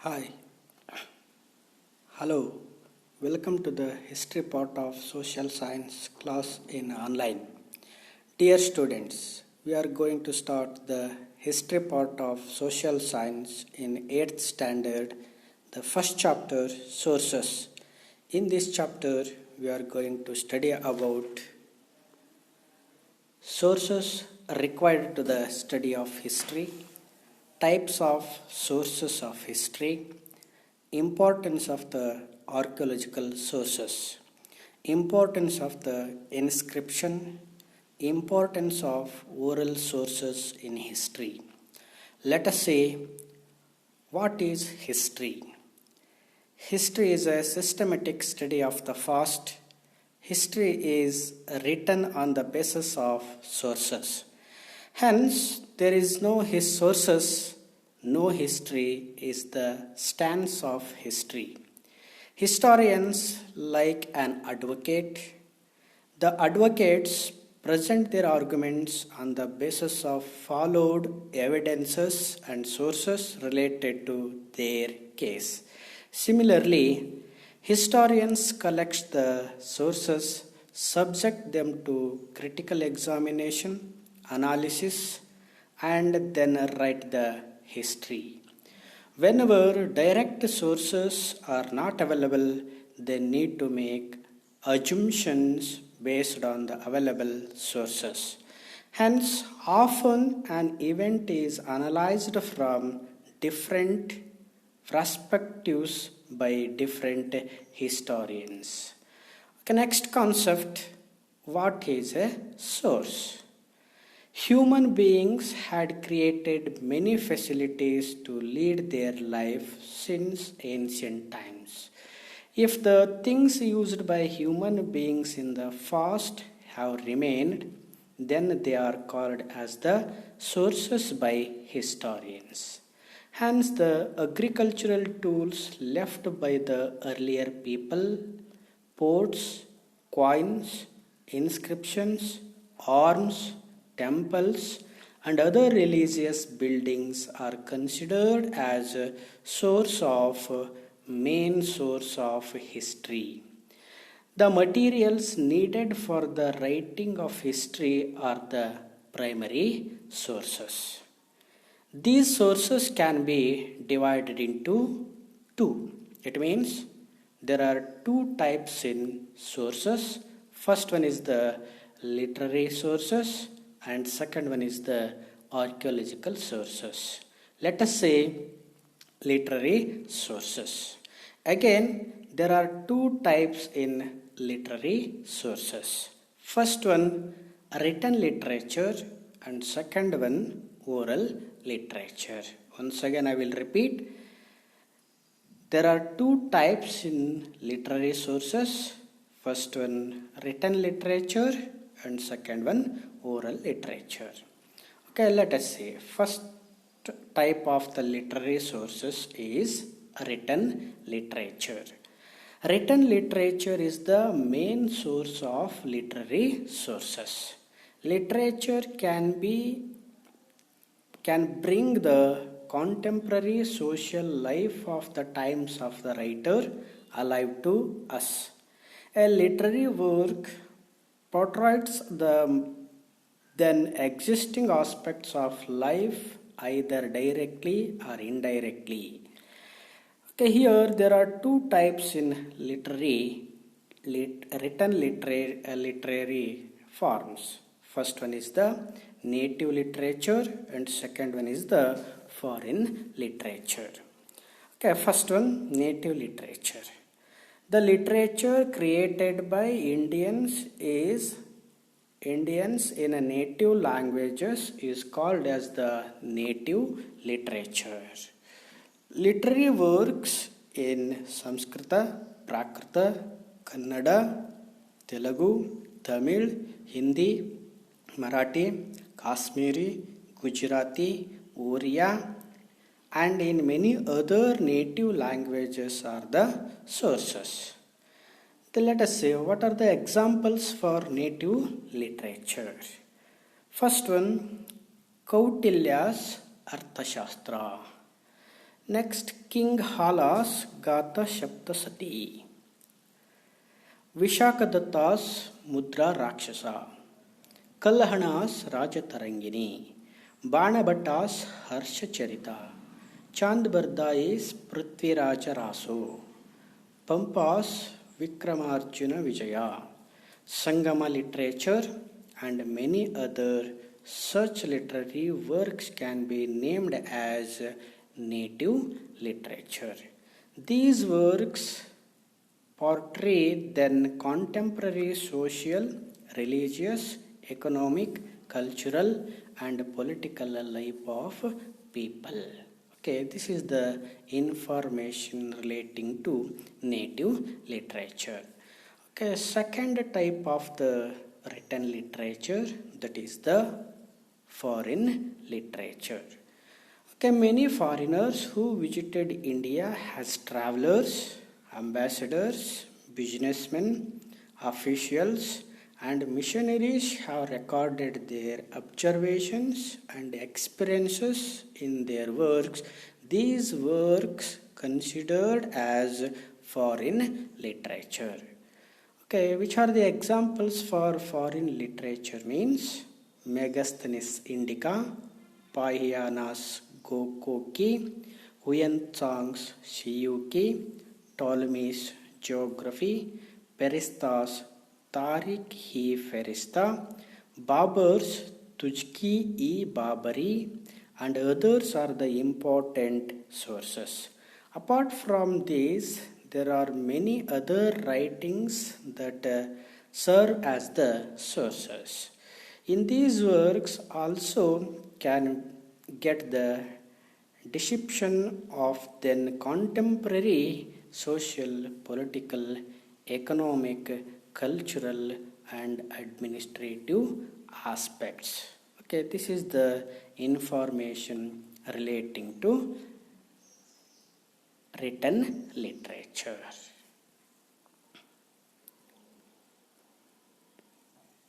Hi, hello, welcome to the history part of social science class in online. Dear students, we are going to start the history part of social science in 8th standard, the first chapter, sources. In this chapter, we are going to study about sources required to the study of history, types of sources of history, importance of the archaeological sources, importance of the inscription, importance of oral sources in history. Let us say, what is history? History is a systematic study of the past. History is written on the basis of sources. Hence, there is no his sources, no history is the stance of history. Historians like an advocate. The advocates present their arguments on the basis of followed evidences and sources related to their case. Similarly, historians collect the sources, subject them to critical examination, analysis, and then write the history. Whenever direct sources are not available, they need to make assumptions based on the available sources. Hence, often an event is analyzed from different perspectives by different historians. Okay, next concept, what is a source? Human beings had created many facilities to lead their life since ancient times. If the things used by human beings in the past have remained, then they are called as the sources by historians. Hence, the agricultural tools left by the earlier people, pots, coins, inscriptions, arms, temples, and other religious buildings are considered as a main source of history. The materials needed for the writing of history are the primary sources. These sources can be divided into two. It means there are two types in sources. First one is the literary sources and second one is the archaeological sources. Let us say literary sources. Again, there are two types in literary sources. First one, written literature, and second one, oral literature. Once again, I will repeat. There are two types in literary sources. First one, written literature, and second one, oral literature. Okay, let us see. First type of the literary sources is written literature. Written literature is the main source of literary sources. Literature can bring the contemporary social life of the times of the writer alive to us. A literary work portrays the then existing aspects of life either directly or indirectly. Okay, here there are two types in literary forms. First one is the native literature and second one is the foreign literature. Okay, first one, native literature. The literature created by Indians in a native languages is called as the native literature. Literary works in Sanskrita, Prakrita, Kannada, Telugu, Tamil, Hindi, Marathi, Kashmiri, Gujarati, Oriya, and in many other native languages are the sources. Then let us say what are the examples for native literature. First one, Kautilya's Arthashastra. Next, King Hala's Gatha Shaptasati. Vishakadatta's Mudra Rakshasa. Kalhana's Rajatarangini. Banabhatta's Harshacharita. Chandbardai's Prithviraja Raso. Pampa's Vikramarjuna Vijaya. Sangama literature and many other such literary works can be named as native literature. These works portray then contemporary social, religious, economic, cultural and political life of people. Okay, this is the information relating to native literature. Okay, second type of the written literature, that is the foreign literature. Okay, many foreigners who visited India as travelers, ambassadors, businessmen, officials and missionaries have recorded their observations and experiences in their works. These works considered as foreign literature. Okay, which are the examples for foreign literature means Megasthenes Indica, Pahiana's Gokoki, Huyanzang's Shiyuki, Ptolemy's Geography, Perista's Tarikh-i-Ferista, Babur's Tujki-i-Babari and others are the important sources. Apart from these, there are many other writings that serve as the sources. In these works also can get the description of then contemporary social, political, economic, cultural and administrative aspects. Okay, this is the information relating to written literature.